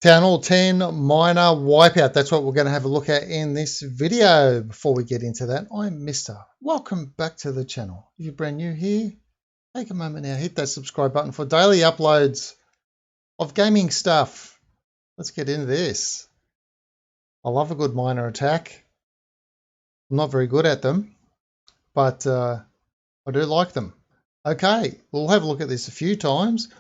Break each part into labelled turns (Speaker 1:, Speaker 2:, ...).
Speaker 1: Town Hall 10 Miner Wipeout. That's what we're going to have a look at in this video. Before we get into that, I'm Mister. Welcome back to the channel. If you're brand new here, take a moment now, hit that subscribe button for daily uploads of gaming stuff. Let's get into this. I love a good miner attack. I'm not very good at them, but I do like them. Okay, we'll have a look at this a few times.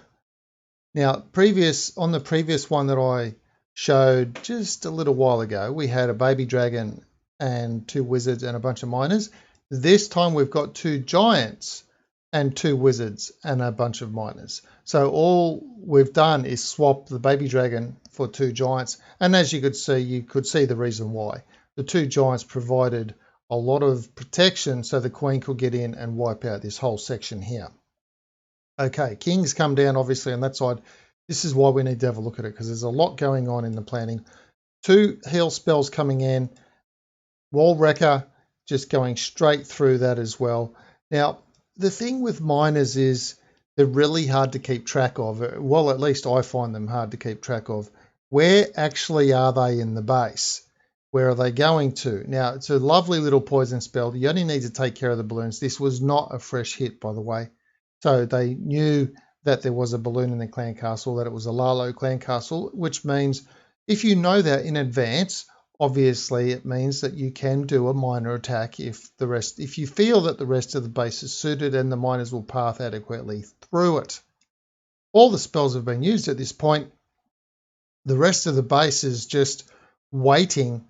Speaker 1: Now, on the previous one that I showed just a little while ago, we had a baby dragon and 2 wizards and a bunch of miners. This time we've got 2 giants and 2 wizards and a bunch of miners. So all we've done is swap the baby dragon for 2 giants. And as you could see the reason why. The 2 giants provided a lot of protection so the queen could get in and wipe out this whole section here. Okay, kings come down obviously on that side. This is why we need to have a look at it, because there's a lot going on in the planning. 2 heal spells coming in. Wall wrecker just going straight through that as well. Now, the thing with miners is they're really hard to keep track of. Well, at least I find them hard to keep track of. Where actually are they in the base? Where are they going to? Now, it's a lovely little poison spell. You only need to take care of the balloons. This was not a fresh hit, by the way. So they knew that there was a balloon in the clan castle, that it was a Lalo clan castle, which means if you know that in advance, obviously it means that you can do a miner attack if you feel that the rest of the base is suited and the miners will path adequately through it. All the spells have been used at this point. The rest of the base is just waiting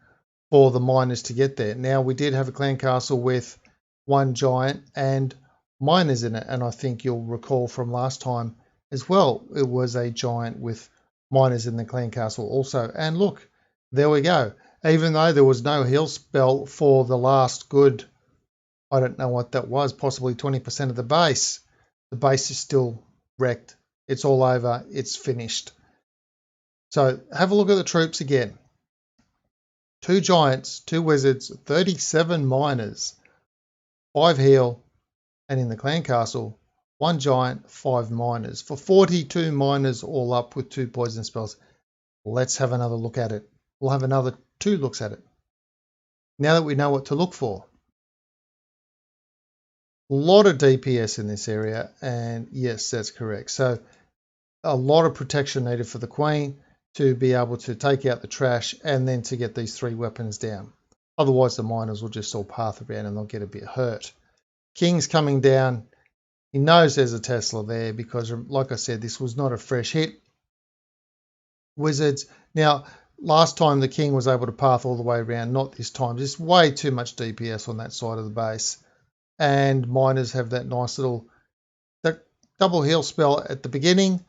Speaker 1: for the miners to get there. Now, we did have a clan castle with 1 giant and miners in it, and I think you'll recall from last time as well, it was a giant with miners in the clan castle also. And look, there we go. Even though there was no heal spell for the last good, I don't know what that was, possibly 20% of the base is still wrecked. It's all over. It's finished. So have a look at the troops again. 2 giants, 2 wizards, 37 miners, 5 heal, and in the clan castle, 1 giant, 5 miners, for 42 miners all up with 2 poison spells. Let's have another look at it. We'll have another 2 looks at it. Now that we know what to look for. A lot of DPS in this area, and yes, that's correct. So a lot of protection needed for the queen to be able to take out the trash and then to get these 3 weapons down. Otherwise the miners will just all path around and they'll get a bit hurt. King's coming down. He knows there's a Tesla there because, like I said, this was not a fresh hit. Wizards. Now, last time the king was able to path all the way around, not this time. Just way too much DPS on that side of the base. And miners have that nice little double heal spell at the beginning.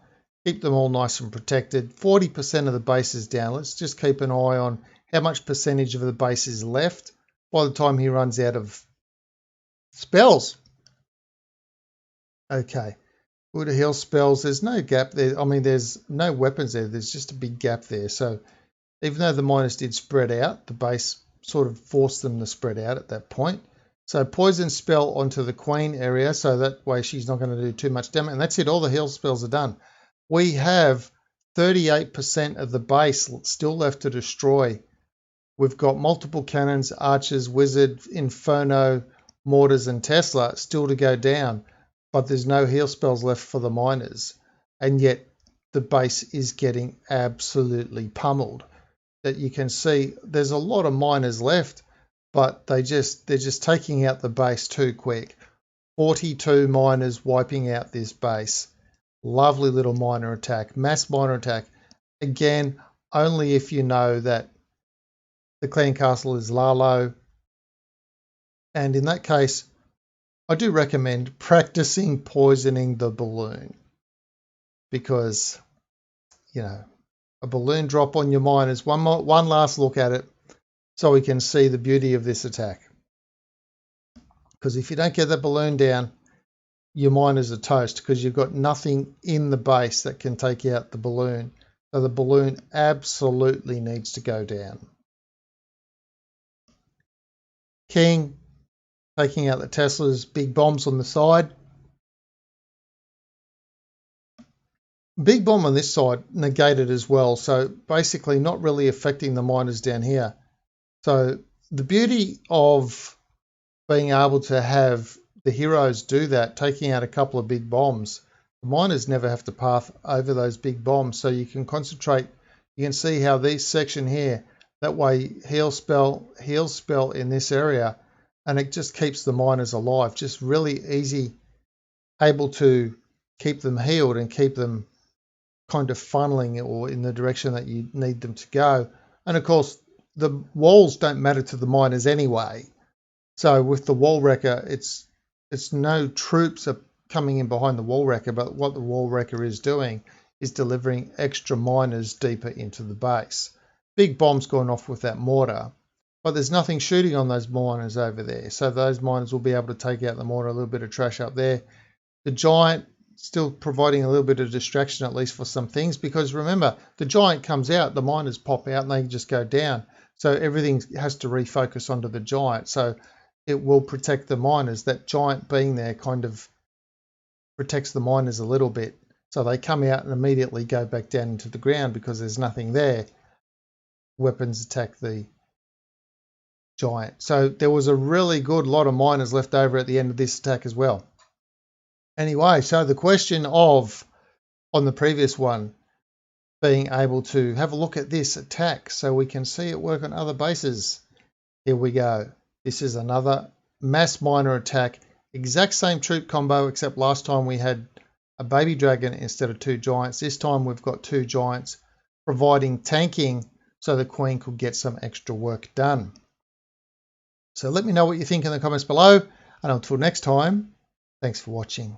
Speaker 1: Keep them all nice and protected. 40% of the base is down. Let's just keep an eye on how much percentage of the base is left by the time he runs out of spells. Okay, good heal spells. There's no gap there. I mean, there's no weapons there. There's just a big gap there. So even though the miners did spread out, the base sort of forced them to spread out at that point. So poison spell onto the queen area, so that way she's not going to do too much damage. And that's it. All the heal spells are done. We have 38% of the base still left to destroy. We've got multiple cannons, archers, wizard, inferno, mortars, and Tesla still to go down. But there's no heal spells left for the miners, and yet the base is getting absolutely pummeled. That you can see there's a lot of miners left, but they're just taking out the base too quick. 42 miners wiping out this base. Lovely little miner attack, mass miner attack. Again, only if you know that the clan castle is Lalo, and in that case, I do recommend practicing poisoning the balloon, because, you know, a balloon drop on your miners. One last look at it so we can see the beauty of this attack. Because if you don't get that balloon down, your miners are toast, because you've got nothing in the base that can take out the balloon. So the balloon absolutely needs to go down. King taking out the Teslas, big bombs on the side. Big bomb on this side negated as well. So basically not really affecting the miners down here. So the beauty of being able to have the heroes do that, taking out a couple of big bombs, the miners never have to path over those big bombs. So you can concentrate. You can see how this section here, that way heal spell in this area, and it just keeps the miners alive. Just really easy, able to keep them healed and keep them kind of funneling or in the direction that you need them to go. And of course, the walls don't matter to the miners anyway. So with the wall wrecker, it's no troops are coming in behind the wall wrecker, but what the wall wrecker is doing is delivering extra miners deeper into the base. Big bombs going off with that mortar, but there's nothing shooting on those miners over there. So those miners will be able to take out the mortar, a little bit of trash up there. The giant still providing a little bit of distraction, at least for some things, because remember, the giant comes out, the miners pop out and they just go down. So everything has to refocus onto the giant. So it will protect the miners. That giant being there kind of protects the miners a little bit. So they come out and immediately go back down into the ground because there's nothing there. Weapons attack the giant. So there was a really good lot of miners left over at the end of this attack as well. Anyway, so the question of, on the previous one, being able to have a look at this attack so we can see it work on other bases. Here we go. This is another mass miner attack. Exact same troop combo, except last time we had a baby dragon instead of two giants. This time we've got two giants providing tanking so the queen could get some extra work done. So let me know what you think in the comments below. And until next time, thanks for watching.